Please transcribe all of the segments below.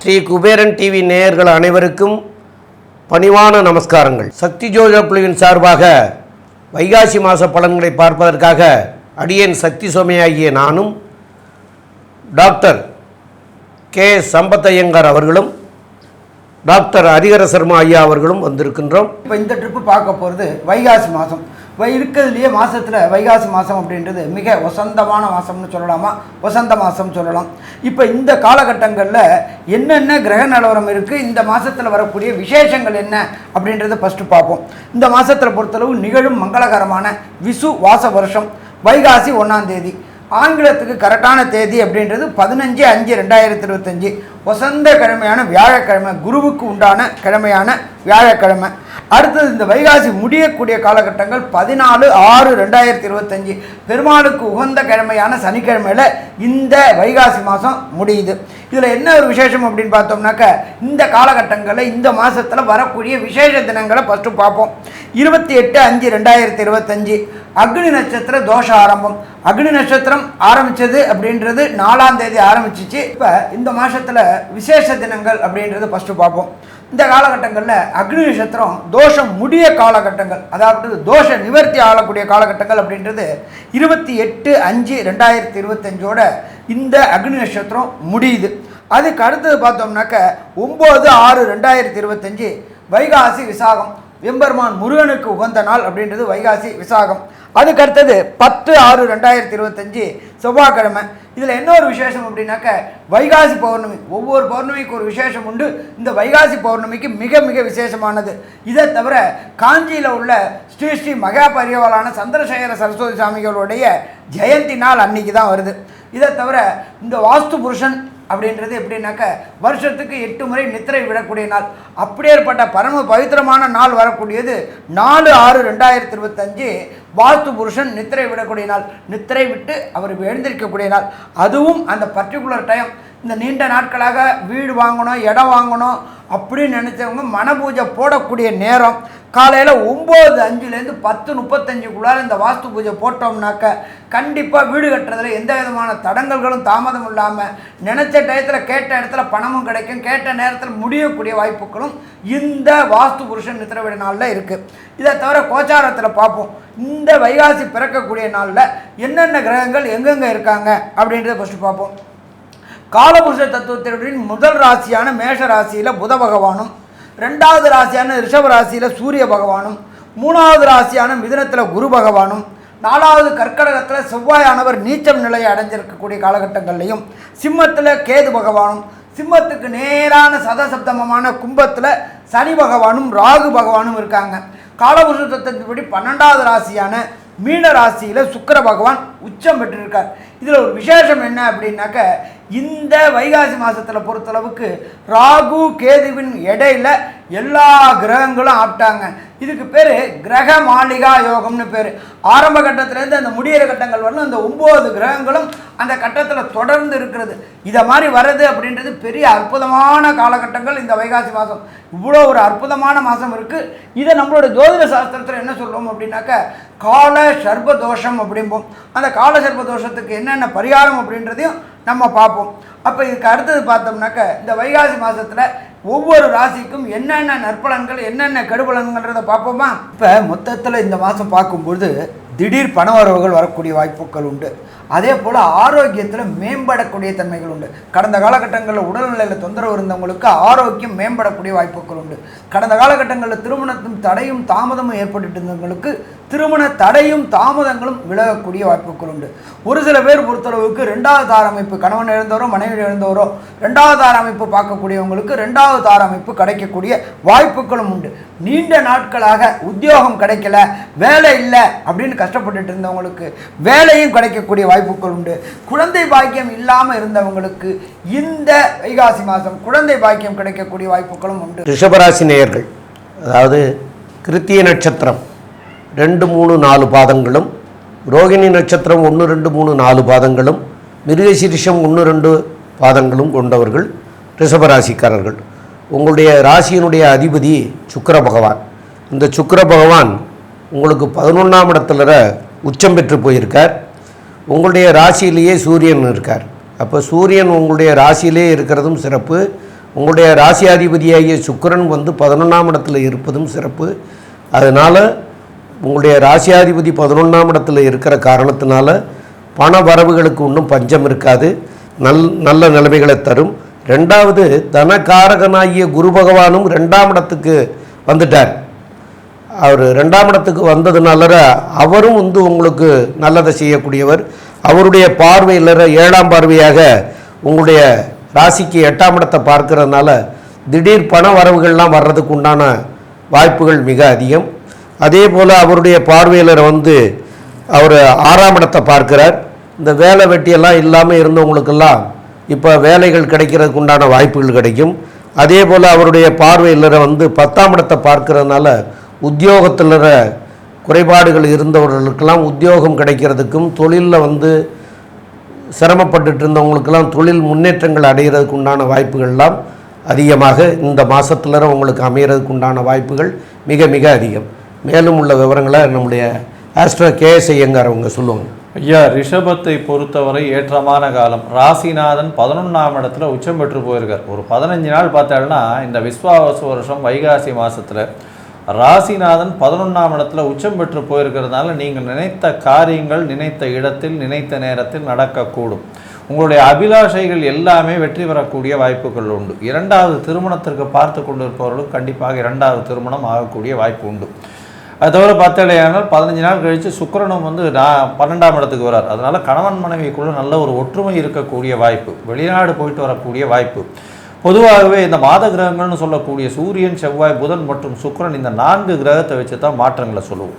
Sri Kuberan TV நேயர்கள் அனைவருக்கும் பணிவான நமஸ்காரங்கள். சக்தி ஜோதிட குழுவின் சார்பாக வைகாசி மாத பலன்களை பார்ப்பதற்காக அடியேன் சக்தி சோமையாகிய நானும் டாக்டர் கே சம்பத்தையங்கார் அவர்களும் டாக்டர் ஹரிஹர சர்மா ஐயா அவர்களும் வந்திருக்கின்றோம். இப்போ இந்த ட்ரிப்பு பார்க்க போகிறது வைகாசி மாதம். இருக்கிறதுலையே மாதத்தில் வைகாசி மாதம் அப்படின்றது மிக வசந்தமான மாதம்னு சொல்லலாமா, வசந்த மாதம் சொல்லலாம். இப்போ இந்த காலகட்டங்களில் என்னென்ன கிரக நிலவரம் இருக்குது, இந்த மாதத்தில் வரக்கூடிய விசேஷங்கள் என்ன அப்படின்றத ஃபஸ்ட்டு பார்ப்போம். இந்த மாதத்தில் பொறுத்தளவு நிகழும் மங்களகரமான விசு வாச வருஷம் வைகாசி 1ஆம் தேதி. ஆங்கிலத்துக்கு கரெக்டான தேதி அப்படின்றது 15/5/2025 வசந்த கிழமையான வியாழக்கிழமை, குருவுக்கு உண்டான கிழமையான வியாழக்கிழமை. அடுத்தது இந்த வைகாசி முடியக்கூடிய காலகட்டங்கள் 14/6/2025 பெருமாளுக்கு உகந்த கிழமையான சனிக்கிழமையில் இந்த வைகாசி மாதம் முடியுது. இதில் என்ன ஒரு விசேஷம் அப்படின்னு பார்த்தோம்னாக்க, இந்த காலகட்டங்களில் இந்த மாதத்தில் வரக்கூடிய விசேஷ தினங்களை ஃபஸ்ட்டு பார்ப்போம். 28/5/2025 அக்னி நட்சத்திர தோஷ ஆரம்பம். அக்னி நட்சத்திரம் ஆரம்பித்தது அப்படின்றது 4ஆம் தேதி ஆரம்பிச்சிச்சு. இப்போ இந்த மாதத்தில் விசேஷ தினங்கள் அப்படின்றது ஃபஸ்ட்டு பார்ப்போம். இந்த காலகட்டங்களில் அக்னி நட்சத்திரம் தோஷம் முடிய காலகட்டங்கள், அதாவது தோஷ நிவர்த்தி ஆகக்கூடிய காலகட்டங்கள் அப்படின்றது 28/5/2025 இந்த அக்னி நட்சத்திரம் முடியுது. அதுக்கு அடுத்தது பார்த்தோம்னாக்க 9/6/2025 வைகாசி விசாகம். எம்பெருமான் முருகனுக்கு உகந்த நாள் அப்படின்றது வைகாசி விசாகம். அதுக்கு அடுத்தது 10/6/2025 செவ்வாய்க்கிழமை. இதில் என்ன ஒரு விசேஷம் அப்படின்னாக்க, வைகாசி பௌர்ணமி. ஒவ்வொரு பௌர்ணமிக்கு ஒரு விசேஷம் உண்டு. இந்த வைகாசி பௌர்ணமிக்கு மிக மிக விசேஷமானது. இதை தவிர காஞ்சியில் உள்ள ஸ்ரீ ஸ்ரீ மகா பரிவாளான சந்திரசேகர சரஸ்வதி சாமிகளுடைய ஜெயந்தி நாள் அன்னைக்கு தான் வருது. இதை தவிர இந்த வாஸ்து புருஷன் அப்படின்றது எப்படின்னாக்க, வருஷத்துக்கு 8 முறை நித்திரை விடக்கூடிய நாள். அப்படியேற்பட்ட பரம பவித்திரமான நாள் வரக்கூடியது 4/6/2025 வாஸ்து புருஷன் நித்திரை விடக்கூடிய நாள். நித்திரை விட்டு அவர் எழுந்திருக்கக்கூடிய நாள். அதுவும் அந்த பர்டிகுலர் டைம். இந்த நீண்ட நாட்களாக வீடு வாங்கணும், இடம் வாங்கணும் அப்படின்னு நினச்சவங்க மனபூஜை போடக்கூடிய நேரம் காலையில் 9:05 10:35 இந்த வாஸ்து பூஜை போட்டோம்னாக்க கண்டிப்பாக வீடு கட்டுறதுல எந்த விதமான தடங்கல்களும் தாமதம் இல்லாமல் நினச்ச டயத்தில் கேட்ட இடத்துல பணமும் கிடைக்கும், கேட்ட நேரத்தில் முடியக்கூடிய வாய்ப்புகளும் இந்த வாஸ்து புருஷன் நித்திரவிட நாளில் இருக்குது. இதை தவிர கோச்சாரத்தில் பார்ப்போம். இந்த வைகாசி பிறக்கக்கூடிய நாளில் என்னென்ன கிரகங்கள் எங்கெங்கே இருக்காங்க அப்படின்றத ஃபஸ்ட்டு பார்ப்போம். காலபுருஷ தத்துவத்தின் முதல் ராசியான மேஷ ராசியில் புத பகவானும், 2வது ராசியான ரிஷப ராசியில் சூரிய பகவானும், 3வது ராசியான மிதுனத்தில் குரு பகவானும், 4வது கர்க்கடகத்தில் செவ்வாயானவர் நீச்சம் நிலையை அடைஞ்சிருக்கக்கூடிய காலகட்டங்கள்லையும், சிம்மத்தில் கேது பகவானும், சிம்மத்துக்கு நேரான சதசப்தமமான கும்பத்தில் சனி பகவானும் ராகு பகவானும் இருக்காங்க. காலபுருஷ தத்துவத்தின்படி 12வது ராசியான மீன ராசியில் சுக்கிர பகவான் உச்சம் பெற்றிருக்கார். இதில் ஒரு விசேஷம் என்ன அப்படின்னாக்க, இந்த வைகாசி மாதத்தில் பொறுத்தளவுக்கு ராகு கேதுவின் இடையில எல்லா கிரகங்களும் ஆப்டாங்க. இதுக்கு பேர் கிரக மாளிகா யோகம்னு பேர். ஆரம்ப கட்டத்திலேருந்து அந்த முடிகிற கட்டங்கள் வரணும் அந்த 9 கிரகங்களும் அந்த கட்டத்தில் தொடர்ந்து இருக்கிறது. இதை மாதிரி வர்றது அப்படின்றது பெரிய அற்புதமான காலகட்டங்கள். இந்த வைகாசி மாதம் இவ்வளோ ஒரு அற்புதமான மாதம் இருக்குது. இதை நம்மளோட ஜோதிட சாஸ்திரத்தில் என்ன சொல்லுவோம் அப்படின்னாக்க, கால சர்ப தோஷம் அப்படிம்போம். அந்த கால சர்ப தோஷத்துக்கு என்னென்ன பரிகாரம் அப்படின்றதையும் நம்ம பார்ப்போம். அப்போ இதுக்கு அடுத்தது பார்த்தோம்னாக்க, இந்த வைகாசி மாதத்தில் ஒவ்வொரு ராசிக்கும் என்னென்ன நற்பலன்கள் என்னென்ன கெடுபலன்கள்ன்றதை பார்ப்போமா. இப்போ மொத்தத்தில் இந்த மாதம் பார்க்கும்பொழுது திடீர் பண வரவுகள் வரக்கூடிய வாய்ப்புகள் உண்டு. அதே போல் ஆரோக்கியத்தில் மேம்படக்கூடிய தன்மைகள் உண்டு. கடந்த காலகட்டங்களில் உடல்நிலையில் தொந்தரவு இருந்தவங்களுக்கு ஆரோக்கியம் மேம்படக்கூடிய வாய்ப்புகள் உண்டு. கடந்த காலகட்டங்களில் திருமணத்தின் தடையும் தாமதமும் ஏற்பட்டு இருந்தவங்களுக்கு திருமண தடையும் தாமதங்களும் விலகக்கூடிய வாய்ப்புகள் உண்டு. ஒரு சில பேர் பொறுத்தளவுக்கு 2வது தார அமைப்பு, கணவன் இழந்தவரோ மனைவி இழந்தவரோ 2வது தார அமைப்பு பார்க்கக்கூடியவங்களுக்கு 2வது தார அமைப்பு கிடைக்கக்கூடிய வாய்ப்புகளும் உண்டு. நீண்ட நாட்களாக உத்தியோகம் கிடைக்கல, வேலை இல்லை அப்படின்னு கஷ்டப்பட்டுட்டு இருந்தவங்களுக்கு வேலையும் கிடைக்கக்கூடிய வாய்ப்புகள் உண்டு. குழந்தை பாக்கியம் இல்லாமல் இருந்தவங்களுக்கு இந்த வைகாசி மாதம் குழந்தை பாக்கியம் கிடைக்கக்கூடிய வாய்ப்புகளும் உண்டு. ரிஷபராசி நேயர்கள், அதாவது கிருத்திய நட்சத்திரம் 2, 3, 4 பாதங்களும், ரோகிணி நட்சத்திரம் 1, 2, 3, 4 பாதங்களும், மிருகசீரிஷம் 1, 2 பாதங்களும் கொண்டவர்கள் ரிஷபராசிக்காரர்கள். உங்களுடைய ராசியினுடைய அதிபதி சுக்கிர பகவான். இந்த சுக்கிர பகவான் உங்களுக்கு 11ஆம் இடத்துல உச்சம் பெற்று போயிருக்கார். உங்களுடைய ராசியிலேயே சூரியன் இருக்கார். அப்போ சூரியன் உங்களுடைய ராசியிலே இருக்கிறதும் சிறப்பு. உங்களுடைய ராசியாதிபதியாகிய சுக்கிரன் வந்து 11ஆம் இடத்துல இருப்பதும் சிறப்பு. அதனால் உங்களுடைய ராசியாதிபதி 11ஆம் இடத்துல இருக்கிற காரணத்தினால பண வரவுகளுக்கு இன்னும் பஞ்சம் இருக்காது, நல்ல நிலைமைகளை தரும். ரெண்டாவது, தனகாரகனாகிய குரு பகவானும் 2ஆம் இடத்துக்கு வந்துட்டார். அவர் 2ஆம் இடத்துக்கு வந்ததுனால அவரும் வந்து உங்களுக்கு நல்லதை செய்யக்கூடியவர். அவருடைய பார்வையில் 7ஆம் பார்வையாக உங்களுடைய ராசிக்கு 8ஆம் இடத்தை பார்க்கறதுனால திடீர் பண வரவுகள்லாம் வர்றதுக்கு உண்டான வாய்ப்புகள் மிக அதிகம். அதே போல் அவருடைய பார்வையாளர் வந்து அவர் 6ஆம் இடத்தை பார்க்கிறார். இந்த வேலை வெட்டியெல்லாம் இல்லாமல் இருந்தவங்களுக்கெல்லாம் இப்போ வேலைகள் கிடைக்கிறதுக்கு உண்டான வாய்ப்புகள் கிடைக்கும். அதே போல் அவருடைய பார்வையாளரை வந்து 10ஆம் இடத்தை பார்க்கறதுனால உத்தியோகத்தில் குறைபாடுகள் இருந்தவர்களுக்கெல்லாம் உத்தியோகம் கிடைக்கிறதுக்கும், தொழிலில் வந்து சிரமப்பட்டுட்டு இருந்தவங்களுக்கெல்லாம் தொழில் முன்னேற்றங்கள் அடைகிறதுக்கு உண்டான வாய்ப்புகள்லாம் அதிகமாக இந்த மாதத்தில் உங்களுக்கு அமைகிறதுக்கு உண்டான வாய்ப்புகள் மிக மிக அதிகம். மேலும் உள்ள விவரங்களை நம்முடைய ஆஸ்ட்ரோ கேஎஸ் ஐயங்கார் அவங்க சொல்லுவாங்க. ஐயா, ரிஷபத்தை பொறுத்தவரை ஏற்றமான காலம். ராசிநாதன் 11ஆம் இடத்துல உச்சம் பெற்று போயிருக்கார். ஒரு 15 நாள் பார்த்தாங்கன்னா இந்த விஸ்வாவசு வருஷம் வைகாசி மாதத்தில் ராசிநாதன் 11ஆம் இடத்துல உச்சம் பெற்று போயிருக்கிறதுனால நீங்கள் நினைத்த காரியங்கள் நினைத்த இடத்தில் நினைத்த நேரத்தில் நடக்கக்கூடும். உங்களுடைய அபிலாஷைகள் எல்லாமே வெற்றி பெறக்கூடிய வாய்ப்புகள் உண்டு. 2வது திருமணத்திற்கு பார்த்து கொண்டிருப்பவர்களும் கண்டிப்பாக 2வது திருமணம் ஆகக்கூடிய வாய்ப்பு உண்டு. அது தவிர பார்த்தாலேயானால் 15 நாள் கழித்து சுக்கிரனும் வந்து 12ஆம் இடத்துக்கு வரார். அதனால் கணவன் மனைவிக்குள்ளே நல்ல ஒரு ஒற்றுமை இருக்கக்கூடிய வாய்ப்பு, வெளிநாடு போயிட்டு வரக்கூடிய வாய்ப்பு. பொதுவாகவே இந்த மாத கிரகங்கள்னு சொல்லக்கூடிய சூரியன், செவ்வாய், புதன் மற்றும் சுக்கிரன், இந்த 4 கிரகத்தை வச்சு தான் மாற்றங்களை சொல்லுவோம்.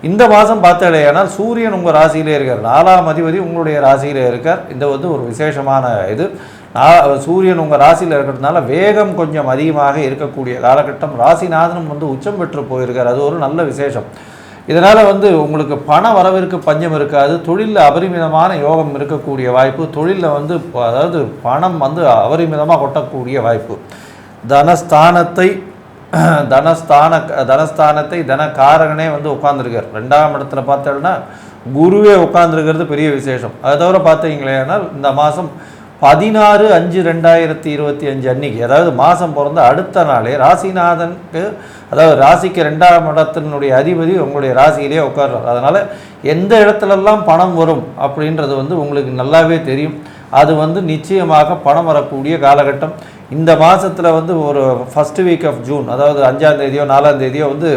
இந்த மாதம் பார்த்தாலேயானால் சூரியன் உங்கள் ராசியிலே இருக்கார், 4ஆம் அதிபதி உங்களுடைய ராசியிலே இருக்கார். இந்த வந்து ஒரு விசேஷமான இது. சூரியன் உங்கள் ராசியில் இருக்கிறதுனால வேகம் கொஞ்சம் அதிகமாக இருக்கக்கூடிய காலகட்டம். ராசிநாதனும் வந்து உச்சம் பெற்று போயிருக்கார், அது ஒரு நல்ல விசேஷம். இதனால் வந்து உங்களுக்கு பண வரவிற்கு பஞ்சம் இருக்காது. தொழிலில் அபரிமிதமான யோகம் இருக்கக்கூடிய வாய்ப்பு. தொழிலில் வந்து அதாவது பணம் வந்து அபரிமிதமாக கொட்டக்கூடிய வாய்ப்பு. தனஸ்தானத்தை தனகாரகனே வந்து உட்காந்துருக்கார். 2ஆம் இடத்துல பார்த்தோம்னா குருவே உட்காந்துருக்கிறது பெரிய விசேஷம். அதை தவிர பார்த்தீங்களேனால் இந்த மாதம் 16/5/2025 அன்னைக்கு, அதாவது மாதம் பிறந்த அடுத்த நாளே ராசிநாதனுக்கு, அதாவது ராசிக்கு 2ஆம் இடத்தினுடைய அதிபதி உங்களுடைய ராசியிலே உட்கார்றார். அதனால் எந்த இடத்துலலாம் பணம் வரும் அப்படின்றது வந்து உங்களுக்கு நல்லாவே தெரியும். அது வந்து நிச்சயமாக பணம் வரக்கூடிய காலகட்டம். இந்த மாதத்தில் வந்து ஒரு ஃபஸ்ட் வீக் ஆஃப் ஜூன், அதாவது 5ஆம் தேதியோ 4ஆம் தேதியோ வந்து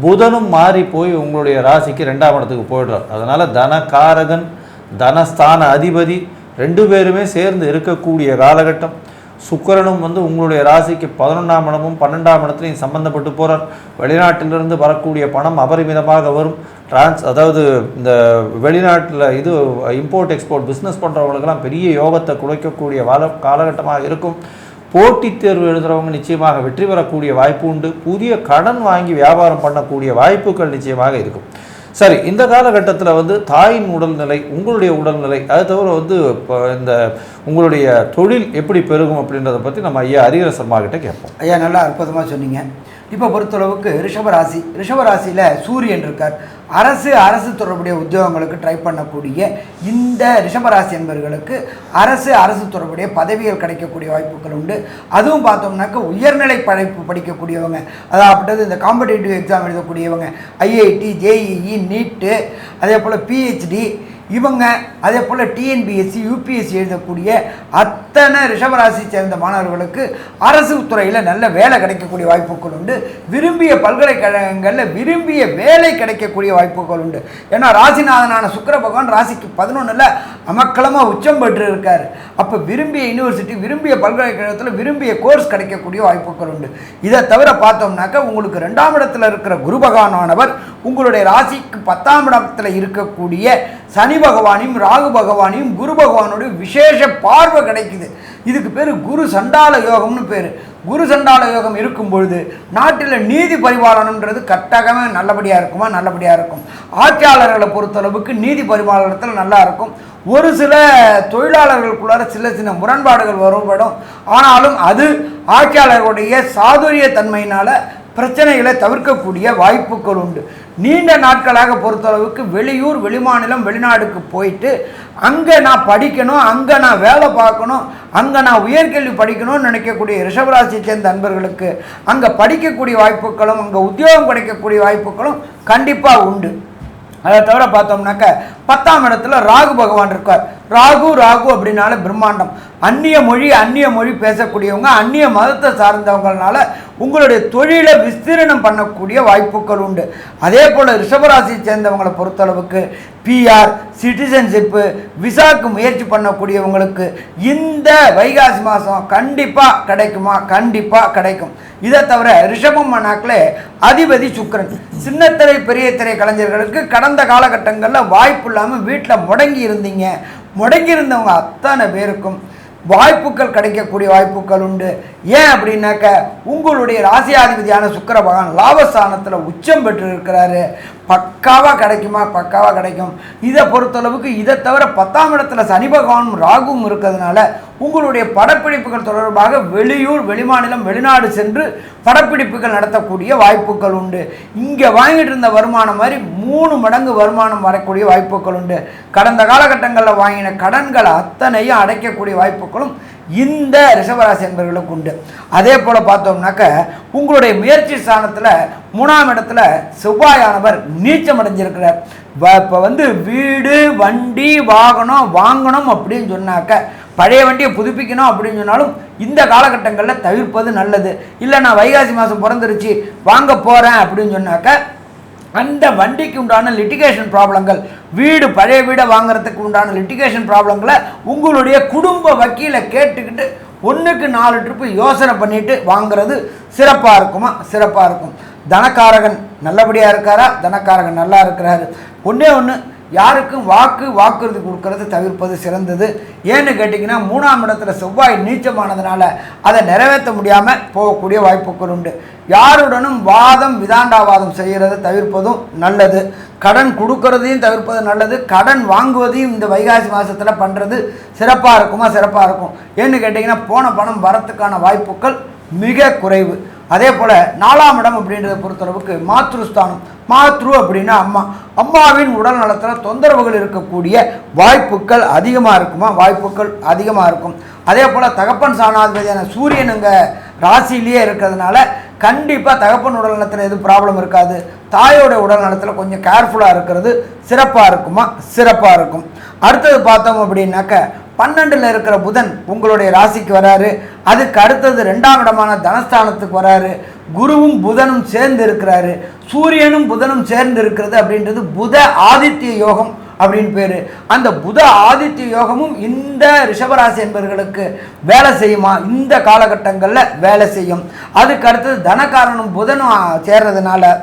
புதனும் மாறி போய் உங்களுடைய ராசிக்கு 2ஆம் இடத்துக்கு போயிடுறார். அதனால் தனகாரகன், தனஸ்தான அதிபதி 2 பேருமே சேர்ந்து இருக்கக்கூடிய காலகட்டம். சுக்கிரனும் வந்து உங்களுடைய ராசிக்கு 11ஆம் இடமும் 12ஆம் இடத்துலையும் சம்பந்தப்பட்டு போகிறார். வெளிநாட்டிலிருந்து வரக்கூடிய பணம் அபரிமிதமாக வரும். அதாவது இந்த வெளிநாட்டில் இது இம்போர்ட் எக்ஸ்போர்ட் பிஸ்னஸ் பண்ணுறவங்களுக்கெல்லாம் பெரிய யோகத்தை குறைக்கக்கூடிய காலகட்டமாக இருக்கும். போட்டித் தேர்வு எழுதுகிறவங்க நிச்சயமாக வெற்றி பெறக்கூடிய வாய்ப்பு உண்டு. புதிய கடன் வாங்கி வியாபாரம் பண்ணக்கூடிய வாய்ப்புகள் நிச்சயமாக இருக்கும். சரி, இந்த காலகட்டத்தில் வந்து தாயின் உடல்நிலை, உங்களுடைய உடல்நிலை, அது தவிர வந்து இப்போ இந்த உங்களுடைய தொழில் எப்படி பெருகும் அப்படின்றத பற்றி நம்ம ஐயா ஹரிஹர சர்மா கிட்ட கேட்போம். ஐயா, நல்லா அற்புதமாக சொன்னீங்க. இப்போ பொறுத்தளவுக்கு ரிஷபராசியில் சூரியன் இருக்கார். அரசு தொடர்புடைய உத்தியோகங்களுக்கு ட்ரை பண்ணக்கூடிய இந்த ரிஷபராசி என்பவர்களுக்கு அரசு தொடர்புடைய பதவிகள் கிடைக்கக்கூடிய வாய்ப்புகள் உண்டு. அதுவும் பார்த்தோம்னாக்க உயர்நிலை படிக்கக்கூடியவங்க, அதாவது இந்த காம்படிட்டிவ் எக்ஸாம் எழுதக்கூடியவங்க, ஐஐடி, ஜேஇஇ, நீட்டு, அதே போல் பிஹெச்டி, இவங்க அதே போல் டிஎன்பிஎஸ்சி, யூபிஎஸ்சி எழுதக்கூடிய அத்தனை ரிஷபராசி சேர்ந்த மாணவர்களுக்கு அரசு துறையில் நல்ல வேலை கிடைக்கக்கூடிய வாய்ப்புகள் உண்டு. விரும்பிய பல்கலைக்கழகங்களில் விரும்பிய வேலை கிடைக்கக்கூடிய வாய்ப்புகள் உண்டு. ஏன்னா ராசிநாதனான சுக்கிர பகவான் ராசிக்கு 11ல் அமக்களமாக உச்சம் பெற்று இருக்கார். அப்போ விரும்பிய யூனிவர்சிட்டி, விரும்பிய பல்கலைக்கழகத்தில் விரும்பிய கோர்ஸ் கிடைக்கக்கூடிய வாய்ப்புகள் உண்டு. இதை தவிர பார்த்தோம்னாக்க உங்களுக்கு 2ஆம் இடத்துல இருக்கிற குரு பகவானானவர் உங்களுடைய ராசிக்கு 10ஆம் இடத்துல இருக்கக்கூடிய சனி பகவானையும் ராகு பகவானையும் குரு பகவானுடைய விசேஷ பார்வை கிடைக்குது. இதுக்கு பேர் குரு சண்டால யோகம்னு பேர். குரு சண்டால யோகம் இருக்கும் பொழுது நாட்டில் நீதி பரிபாலனம்ன்றது கட்டகமே நல்லபடியாக இருக்கும். ஆட்சியாளர்களை பொறுத்தளவுக்கு நீதி பரிபாலனத்தில் நல்லா இருக்கும். ஒரு சில தொழிலாளர்களுக்குள்ளார சின்ன முரண்பாடுகள் வரும்படும். ஆனாலும் அது ஆட்சியாளர்களுடைய சாதுரிய தன்மையினால் பிரச்சனைகளை தவிர்க்கக்கூடிய வாய்ப்புகள் உண்டு. நீண்ட நாட்களாக பொறுத்தளவுக்கு வெளியூர், வெளிமாநிலம், வெளிநாடுக்கு போயிட்டு அங்கே நான் படிக்கணும், அங்கே நான் வேலை பார்க்கணும், அங்கே நான் உயர்கல்வி படிக்கணும்னு நினைக்கக்கூடிய ரிஷபராசியை சேர்ந்த அன்பர்களுக்கு அங்கே படிக்கக்கூடிய வாய்ப்புகளும் அங்கே உத்தியோகம் கிடைக்கக்கூடிய வாய்ப்புகளும் கண்டிப்பாக உண்டு. அதை தவிர பார்த்தோம்னாக்க 10ஆம் இடத்துல ராகு பகவான் இருக்கார். ராகு அப்படின்னால பிரம்மாண்டம். அந்நிய மொழி பேசக்கூடியவங்க, அந்நிய மதத்தை சார்ந்தவங்கனால உங்களுடைய தொழிலை விஸ்தீரணம் பண்ணக்கூடிய வாய்ப்புகள் உண்டு. அதே போல் ரிஷபராசியை சேர்ந்தவங்களை பொறுத்தளவுக்கு பிஆர், சிட்டிசன்ஷிப்பு, விசாக்கு முயற்சி பண்ணக்கூடியவங்களுக்கு இந்த வைகாசி மாதம் கண்டிப்பாக கிடைக்குமா? கண்டிப்பாக கிடைக்கும். இதை தவிர ரிஷபம் மனாக்கில் அதிபதி சுக்கிரன். சின்னத்திரை பெரிய திரை கலைஞர்களுக்கு கடந்த காலகட்டங்களில் வாய்ப்பு இல்லாமல் வீட்டில் முடங்கி இருந்தவங்க அத்தனை பேருக்கும் வாய்ப்புகள் கிடைக்கக்கூடிய வாய்ப்புகள் உண்டு. ஏன் அப்படின்னாக்க உங்களுடைய ராசியாதிபதியான சுக்கிர பகவான் லாபஸ்தானத்தில் உச்சம் பெற்று இருக்கிறாரு. பக்காவாக கிடைக்குமா? பக்காவாக கிடைக்கும். இதை பொறுத்தளவுக்கு இதை தவிர 10ஆம் இடத்துல சனி பகவானும் ராகுவும் இருக்கிறதுனால உங்களுடைய படப்பிடிப்புகள் தொடர்பாக வெளியூர், வெளிமாநிலம், வெளிநாடு சென்று படப்பிடிப்புகள் நடத்தக்கூடிய வாய்ப்புகள் உண்டு. இங்கே வாங்கிட்டு இருந்த வருமானம் மாதிரி 3 மடங்கு வருமானம் வரக்கூடிய வாய்ப்புகள் உண்டு. கடந்த காலகட்டங்களில் வாங்கின கடன்களை அத்தனையும் அடைக்கக்கூடிய வாய்ப்புகளும் இந்த ரிஷபராசி என்பவர்களுக்கு உண்டு. அதே போல் பார்த்தோம்னாக்க உங்களுடைய முயற்சி ஸ்தானத்தில் 3ஆம் இடத்துல செவ்வாயானவர் நீச்சம் அடைஞ்சிருக்கிறார். இப்போ வீடு, வண்டி, வாகனம் வாங்கணும் அப்படின்னு சொன்னாக்க, பழைய வண்டியை புதுப்பிக்கணும் அப்படின்னு சொன்னாலும் இந்த காலகட்டங்களில் தவிர்ப்பது நல்லது. இல்லை நான் வைகாசி மாதம் பிறந்துருச்சு வாங்க போகிறேன் அப்படின்னு சொன்னாக்க அந்த வண்டிக்கு உண்டான லிட்டிகேஷன் ப்ராப்ளங்கள், பழைய வீடை வாங்குறதுக்கு உண்டான லிட்டிகேஷன் ப்ராப்ளங்களை உங்களுடைய குடும்ப வக்கீலை கேட்டுக்கிட்டு 1க்கு 4 ட்ரிப்பு யோசனை பண்ணிட்டு வாங்குறது சிறப்பாக இருக்குமா? சிறப்பாக இருக்கும். தனக்காரகன் நல்லபடியாக இருக்காரா? தனக்காரகன் நல்லா இருக்கிறாரு. ஒன்று யாருக்கும் வாக்குறுதி கொடுக்கறது தவிர்ப்பது சிறந்தது. ஏன்னு கேட்டிங்கன்னா 3ஆம் இடத்துல செவ்வாய் நீச்சமானதுனால அதை நிறைவேற்ற முடியாமல் போகக்கூடிய வாய்ப்புகள் உண்டு. யாருடனும் விதாண்டாவாதம் செய்கிறத தவிர்ப்பதும் நல்லது. கடன் கொடுக்கறதையும் தவிர்ப்பது நல்லது. கடன் வாங்குவதையும் இந்த வைகாசி மாதத்தில் பண்ணுறது சிறப்பாக இருக்குமா? சிறப்பாக இருக்கும். ஏன்னு கேட்டிங்கன்னா போன பணம் வரத்துக்கான வாய்ப்புகள் மிக குறைவு. அதே போல் 4ஆம் இடம் அப்படின்றத பொறுத்தளவுக்கு மாத்ருஸ்தானம். மாத்ரு அப்படின்னா அம்மாவின் உடல் நலத்தில் தொந்தரவுகள் இருக்கக்கூடிய வாய்ப்புகள் அதிகமாக இருக்குமா? வாய்ப்புகள் அதிகமாக இருக்கும். அதே போல் தகப்பன் சாணாதிபதியான சூரியன் அங்கே ராசியிலேயே இருக்கிறதுனால கண்டிப்பாக தகப்பன் உடல் நலத்தில் எதுவும் ப்ராப்ளம் இருக்காது. தாயோட உடல் நலத்தில் கொஞ்சம் கேர்ஃபுல்லாக இருக்கிறது சிறப்பாக இருக்குமா? சிறப்பாக இருக்கும். அடுத்தது பார்த்தோம் அப்படின்னாக்க 12ல் இருக்கிற புதன் உங்களுடைய ராசிக்கு வராரு. அதுக்கு அடுத்தது 2ஆம் இடமான தனஸ்தானத்துக்கு வராரு. குருவும் புதனும் சேர்ந்து இருக்கிறாரு. சூரியனும் புதனும் சேர்ந்து இருக்கிறது அப்படின்றது புத ஆதித்ய யோகம் அப்படின்னு பேர். அந்த புத ஆதித்ய யோகமும் இந்த ரிஷபராசி என்பவர்களுக்கு வேலை செய்யுமா? இந்த காலகட்டங்களில் வேலை செய்யும். அதுக்கு அடுத்தது தனக்காரனும் புதனும் சேர்றதுனால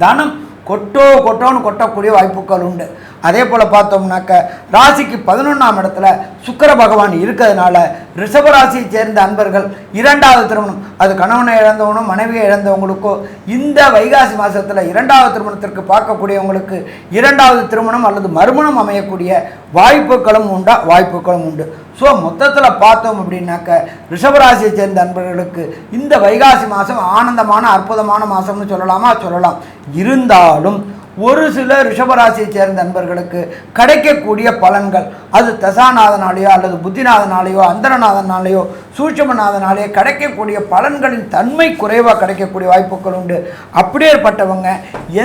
தனம் கொட்டோன்னு கொட்டக்கூடிய வாய்ப்புகள் உண்டு. அதே போல் பார்த்தோம்னாக்க ராசிக்கு 11ஆம் இடத்துல சுக்கிர பகவான் இருக்கிறதுனால ரிஷபராசியை சேர்ந்த அன்பர்கள் 2வது திருமணம், அது கணவனை இழந்தவனும் மனைவியை இழந்தவங்களுக்கோ இந்த வைகாசி மாதத்தில் 2வது திருமணத்திற்கு பார்க்கக்கூடியவங்களுக்கு 2வது திருமணம் அல்லது மறுமணம் அமையக்கூடிய வாய்ப்புகளும் உண்டு. ஸோ மொத்தத்தில் பார்த்தோம் அப்படின்னாக்க ரிஷபராசியை சேர்ந்த அன்பர்களுக்கு இந்த வைகாசி மாதம் ஆனந்தமான அற்புதமான மாதம்னு சொல்லலாம். இருந்தாலும் ஒரு சில ரிஷபராசியை சேர்ந்த நண்பர்களுக்கு கிடைக்கக்கூடிய பலன்கள், அது தசாநாதனாலேயோ அல்லது புத்திநாதனாலேயோ அந்தரநாதனாலேயோ சூட்சுமநாதனாலேயோ கிடைக்கக்கூடிய பலன்களின் தன்மை குறைவாக கிடைக்கக்கூடிய வாய்ப்புகள் உண்டு. அப்படியேற்பட்டவங்க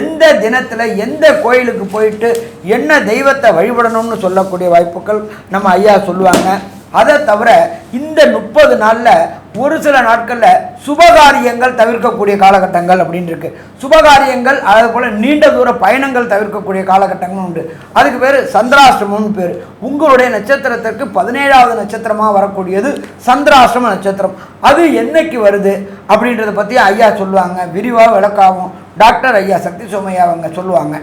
எந்த தினத்தில் எந்த கோயிலுக்கு போயிட்டு என்ன தெய்வத்தை வழிபடணும்னு சொல்லக்கூடிய வாய்ப்புகள் நம்ம ஐயா சொல்லுவாங்க. அதை தவிர இந்த 30 நாளில் ஒரு சில நாட்களில் சுபகாரியங்கள் தவிர்க்கக்கூடிய காலகட்டங்கள் அப்படின்னு இருக்கு. சுபகாரியங்கள் அதே போல் நீண்ட தூர பயணங்கள் தவிர்க்கக்கூடிய காலகட்டங்களும் உண்டு. அதுக்கு பேர் சந்திராஷ்டிரமம்னு பேர். உங்களுடைய நட்சத்திரத்திற்கு 17வது நட்சத்திரமாக வரக்கூடியது சந்திராஷ்டிரம நட்சத்திரம். அது என்னைக்கு வருது அப்படின்றத பற்றி ஐயா சொல்லுவாங்க. விரிவாக விளக்காகும் டாக்டர் ஐயா சக்தி சோமையா அவங்க சொல்லுவாங்க.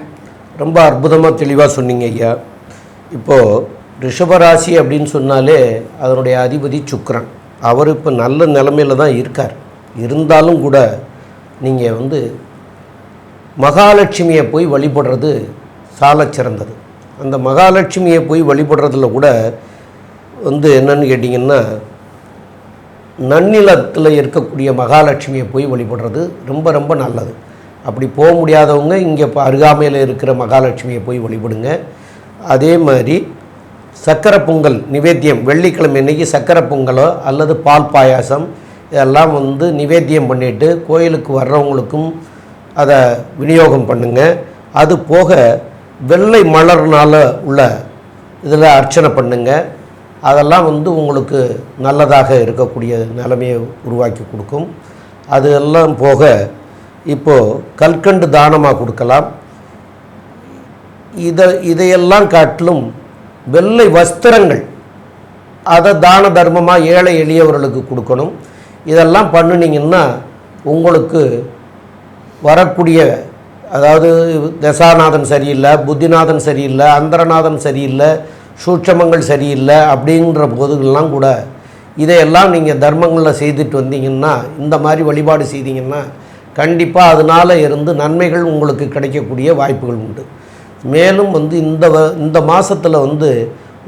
ரொம்ப அற்புதமாக தெளிவாக சொன்னீங்க ஐயா. இப்போது ரிஷபராசி அப்படின்னு சொன்னாலே அதனுடைய அதிபதி சுக்கிரன். அவர் இப்போ நல்ல நிலைமையில் தான் இருக்கார். இருந்தாலும் கூட நீங்கள் மகாலட்சுமியை போய் வழிபடுறது சால சிறந்தது. அந்த மகாலட்சுமியை போய் வழிபடுறதுல கூட என்னன்னு கேட்டிங்கன்னா நன்னிலத்தில் இருக்கக்கூடிய மகாலட்சுமியை போய் வழிபடுறது ரொம்ப ரொம்ப நல்லது. அப்படி போக முடியாதவங்க இங்கே அருகாமையில் இருக்கிற மகாலட்சுமியை போய் வழிபடுங்க. அதே மாதிரி சக்கரை பொங்கல் நிவேத்தியம், வெள்ளிக்கிழமை அன்றைக்கி சக்கரை பொங்கலோ அல்லது பால் பாயாசம் இதெல்லாம் நிவேத்தியம் பண்ணிவிட்டு கோயிலுக்கு வர்றவங்களுக்கும் அதை விநியோகம் பண்ணுங்க. அது போக வெள்ளை மலர்னால் உள்ள இதில் அர்ச்சனை பண்ணுங்க. அதெல்லாம் உங்களுக்கு நல்லதாக இருக்கக்கூடிய நிலைமையை உருவாக்கி கொடுக்கும். அது எல்லாம் போக இப்போது கல்கண்டு தானமாக கொடுக்கலாம். இதையெல்லாம் காட்டிலும் வெள்ளை வஸ்திரங்கள் அதை தான தர்மமாக ஏழை எளியவர்களுக்கு கொடுக்கணும். இதெல்லாம் பண்ணினீங்கன்னா உங்களுக்கு வரக்கூடிய, அதாவது தசாநாதன் சரியில்லை, புத்திநாதன் சரியில்லை, அந்தரநாதன் சரியில்லை, சூட்சமங்கள் சரியில்லை அப்படின்ற போதுகள்லாம் கூட இதையெல்லாம் நீங்கள் தர்மங்களில் செய்துட்டு வந்தீங்கன்னா, இந்த மாதிரி வழிபாடு செய்தீங்கன்னா கண்டிப்பாக அதனால் இருந்து நன்மைகள் உங்களுக்கு கிடைக்கக்கூடிய வாய்ப்புகள் உண்டு. மேலும் இந்த மாதத்தில்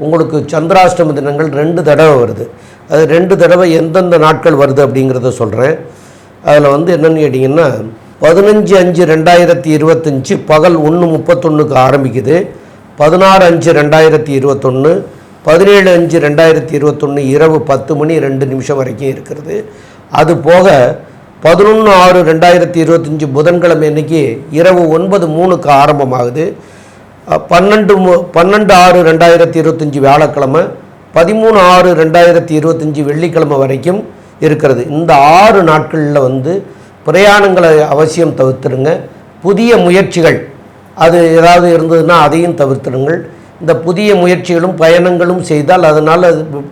உங்களுக்கு சந்திராஷ்டம தினங்கள் 2 தடவை வருது. அது 2 தடவை எந்தெந்த நாட்கள் வருது அப்படிங்கிறத சொல்கிறேன். அதில் என்னென்னு கேட்டிங்கன்னா 15/5/2025 பகல் 1:31 ஆரம்பிக்குது. 16/5/2021, 17/5/2021 இரவு 10:02 வரைக்கும் இருக்கிறது. அது போக 11/6/2025 புதன்கிழமை அன்னைக்கு இரவு 9:03 ஆரம்பமாகுது. 12/6/2025 வியாழக்கிழமை, 13/6/2025 வெள்ளிக்கிழமை வரைக்கும் இருக்கிறது. இந்த 6 நாட்களில் பிரயாணங்களை அவசியம் தவிர்த்துடுங்க. புதிய முயற்சிகள் அது ஏதாவது இருந்ததுன்னா அதையும் தவிர்த்துடுங்கள். இந்த புதிய முயற்சிகளும் பயணங்களும் செய்தால் அதனால்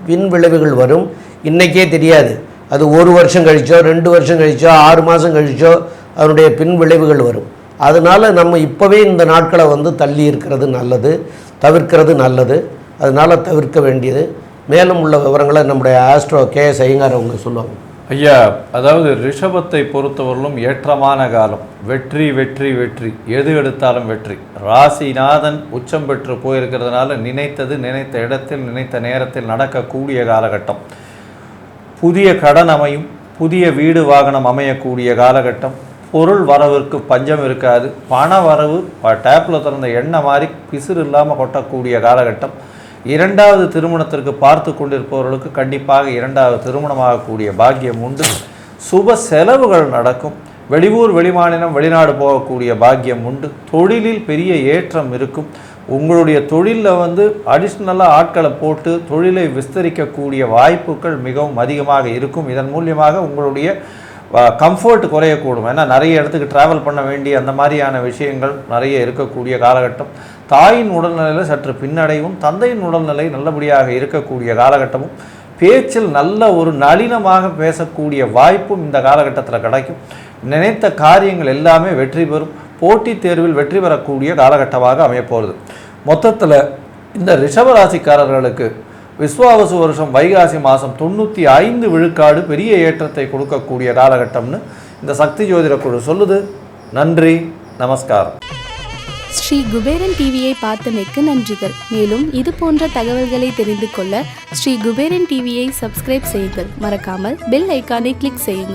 பின் விளைவுகள் வரும். இன்றைக்கே தெரியாது, அது 1 வருஷம் கழிச்சோ 2 வருஷம் கழிச்சோ 6 மாதம் கழிச்சோ அதனுடைய பின் விளைவுகள் வரும். அதனால் நம்ம இப்போவே இந்த நாட்களை தள்ளி இருக்கிறது நல்லது, தவிர்க்கிறது நல்லது. அதனால் தவிர்க்க வேண்டியது. மேலும் உள்ள விவரங்களை நம்முடைய ஆஸ்ட்ரோ KS ஐயங்கார் அவங்க சொல்லுவாங்க. ஐயா, அதாவது ரிஷபத்தை பொறுத்தவரையிலும் ஏற்றமான காலம். வெற்றி வெற்றி வெற்றி, எது எடுத்தாலும் வெற்றி. ராசிநாதன் உச்சம் பெற்று போயிருக்கிறதுனால நினைத்தது நினைத்த இடத்தில் நினைத்த நேரத்தில் நடக்கக்கூடிய காலகட்டம். புதிய கடன் அமையும், புதிய வீடு வாகனம் அமையக்கூடிய காலகட்டம். பொருள் வரவிற்கு பஞ்சம் இருக்காது. பண வரவு டேப்பில் திறந்த எண்ணெய் மாதிரி பிசுறு இல்லாமல் கொட்டக்கூடிய காலகட்டம். 2வது திருமணத்திற்கு பார்த்து கொண்டிருப்பவர்களுக்கு கண்டிப்பாக 2வது திருமணமாகக்கூடிய பாக்கியம் உண்டு. சுப செலவுகள் நடக்கும். வெளியூர் வெளிமாநிலம் வெளிநாடு போகக்கூடிய பாக்கியம் உண்டு. தொழிலில் பெரிய ஏற்றம் இருக்கும். உங்களுடைய தொழிலில் அடிஷ்னலாக ஆட்களை போட்டு தொழிலை விஸ்தரிக்கக்கூடிய வாய்ப்புகள் மிகவும் அதிகமாக இருக்கும். இதன் மூலியமாக உங்களுடைய கம்ஃபர்ட் குறையக்கூடும். ஏன்னா நிறைய இடத்துக்கு ட்ராவல் பண்ண வேண்டிய அந்த மாதிரியான விஷயங்கள் நிறைய இருக்கக்கூடிய காலகட்டம். தாயின் உடல்நிலையில் சற்று பின்னடைவும், தந்தையின் உடல்நிலை நல்லபடியாக இருக்கக்கூடிய காலகட்டமும், பேச்சில் நல்ல ஒரு நளினமாக பேசக்கூடிய வாய்ப்பும் இந்த காலகட்டத்தில் கிடைக்கும். நினைத்த காரியங்கள் எல்லாமே வெற்றி பெறும். போட்டித் தேர்வில் வெற்றி பெறக்கூடிய காலகட்டமாக அமையப்போகிறது. மொத்தத்தில் இந்த ரிஷபராசிக்காரர்களுக்கு விஸ்வாவசு வருஷம் வைகாசி மாதம் 95 விழுக்காடு பெரிய ஏற்றத்தை கொடுக்கக்கூடிய காலகட்டம்னு இந்த சக்தி ஜோதிட குழு சொல்லுது. நன்றி, நமஸ்காரம். ஸ்ரீ குபேரன் டிவியை பார்த்தமைக்கு நன்றிகள். மேலும் இது போன்ற தகவல்களை தெரிந்து கொள்ள ஸ்ரீ குபேரன் டிவியை சப்ஸ்கிரைப் செய்யுங்கள். மறக்காமல் பெல் ஐக்கானை கிளிக் செய்யுங்கள்.